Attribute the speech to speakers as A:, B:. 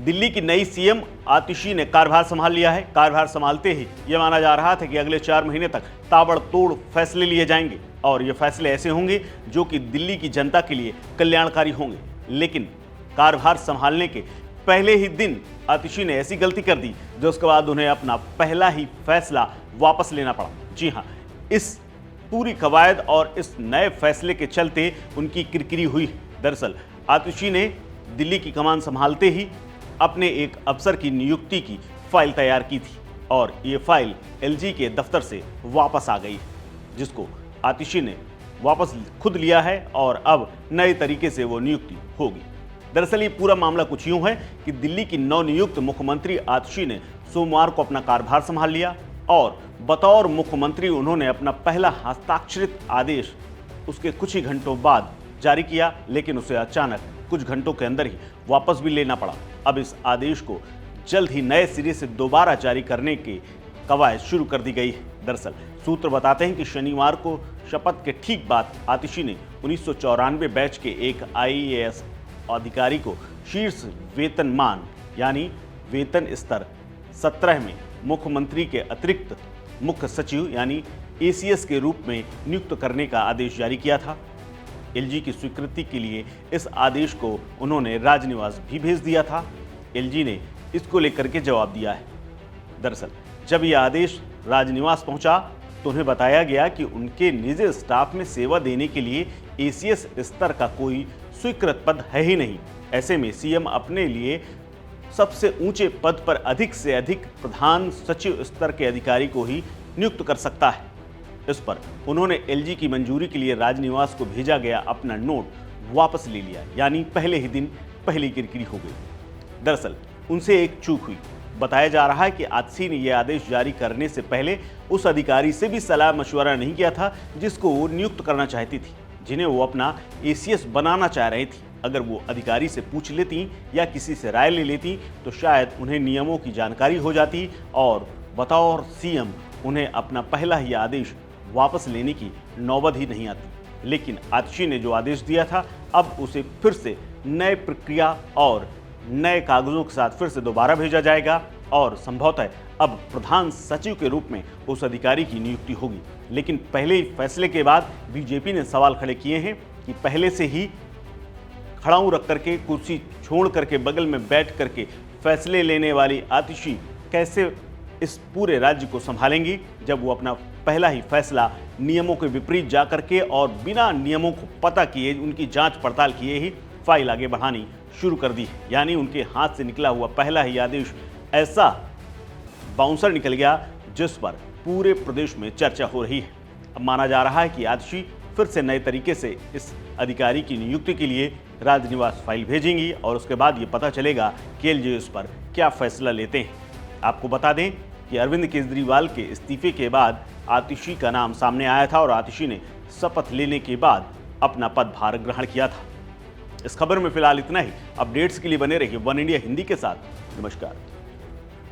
A: दिल्ली की नई सीएम आतिशी ने कार्यभार संभाल लिया है। कार्यभार संभालते ही यह माना जा रहा था कि अगले 4 महीने तक ताबड़तोड़ फैसले लिए जाएंगे और ये फैसले ऐसे होंगे जो कि दिल्ली की जनता के लिए कल्याणकारी होंगे। लेकिन कार्यभार संभालने के पहले ही दिन आतिशी ने ऐसी गलती कर दी जो उसके बाद उन्हें अपना पहला ही फैसला वापस लेना पड़ा। जी हाँ, इस पूरी कवायद और इस नए फैसले के चलते उनकी किरकिरी हुई। दरअसल आतिशी ने दिल्ली की कमान संभालते ही अपने एक अफसर की नियुक्ति की फाइल तैयार की थी और ये फाइल एलजी के दफ्तर से वापस आ गई, जिसको आतिशी ने वापस खुद लिया है और अब नए तरीके से वो नियुक्ति होगी। दरअसल ये पूरा मामला कुछ यूं है कि दिल्ली की नवनियुक्त मुख्यमंत्री आतिशी ने सोमवार को अपना कार्यभार संभाल लिया और बतौर मुख्यमंत्री उन्होंने अपना पहला हस्ताक्षरित आदेश उसके कुछ ही घंटों बाद जारी किया, लेकिन उसे अचानक कुछ घंटों के अंदर ही वापस भी लेना पड़ा। अब इस आदेश को जल्द ही नए सिरे से दोबारा जारी करने की कवायद शुरू कर दी गई है। दरअसल सूत्र बताते हैं कि शनिवार को शपथ के ठीक बाद आतिशी ने 1994 बैच के एक आईएएस अधिकारी को शीर्ष वेतनमान यानी वेतन स्तर 17 में मुख्यमंत्री के अतिरिक्त मुख्य सचिव यानी एसीएस के रूप में नियुक्त करने का आदेश जारी किया था। एलजी की स्वीकृति के लिए इस आदेश को उन्होंने राजनिवास भी भेज दिया था। एलजी ने इसको लेकर के जवाब दिया है। दरअसल जब यह आदेश राजनिवास पहुंचा तो उन्हें बताया गया कि उनके निजी स्टाफ में सेवा देने के लिए एसीएस स्तर का कोई स्वीकृत पद है ही नहीं। ऐसे में सीएम अपने लिए सबसे ऊंचे पद पर अधिक से अधिक प्रधान सचिव स्तर के अधिकारी को ही नियुक्त कर सकता है। इस पर उन्होंने एलजी की मंजूरी के लिए राजनिवास को भेजा गया अपना नोट वापस ले लिया, यानी पहले ही दिन पहली किरकिरी हो गई। दरअसल उनसे एक चूक हुई। बताया जा रहा है कि आतिशी ने यह आदेश जारी करने से पहले उस अधिकारी से भी सलाह मशवरा नहीं किया था जिसको वो नियुक्त करना चाहती थी, जिन्हें वो अपना एसीएस बनाना चाह रही थी। अगर वो अधिकारी से पूछ लेती या किसी से राय ले लेती तो शायद उन्हें नियमों की जानकारी हो जाती और बतौर सीएम उन्हें अपना पहला ही आदेश वापस लेने की नौबत ही नहीं आती। लेकिन आतिशी ने जो आदेश दिया था अब उसे फिर से नए प्रक्रिया और नए कागजों के साथ फिर से दोबारा भेजा जाएगा और संभवतः अब प्रधान सचिव के रूप में उस अधिकारी की नियुक्ति होगी। लेकिन पहले ही फैसले के बाद बीजेपी ने सवाल खड़े किए हैं कि पहले से ही खड़ाऊ रख करके कुर्सी छोड़ करके बगल में बैठ करके फैसले लेने वाली आतिशी कैसे इस पूरे राज्य को संभालेंगी जब वो अपना पहला ही फैसला नियमों के विपरीत जा करके और बिना नियमों को पता किए उनकी जांच पड़ताल किए ही फाइल आगे बढ़ानी शुरू कर दी। यानी उनके हाथ से निकला हुआ पहला ही आदेश ऐसा बाउंसर निकल गया जिस पर पूरे प्रदेश में चर्चा हो रही है। अब माना जा रहा है कि आतिशी फिर से नए तरीके से इस अधिकारी की नियुक्ति के लिए राजनिवास फाइल भेजेंगी और उसके बाद ये पता चलेगा कि एलजी इस पर क्या फैसला लेते हैं। आपको बता दें कि अरविंद केजरीवाल के इस्तीफे के बाद आतिशी का नाम सामने आया था और आतिशी ने शपथ लेने के बाद अपना पदभार ग्रहण किया था। इस खबर में फिलहाल इतना ही। अपडेट्स के लिए बने रहिए वन इंडिया हिंदी के साथ। नमस्कार।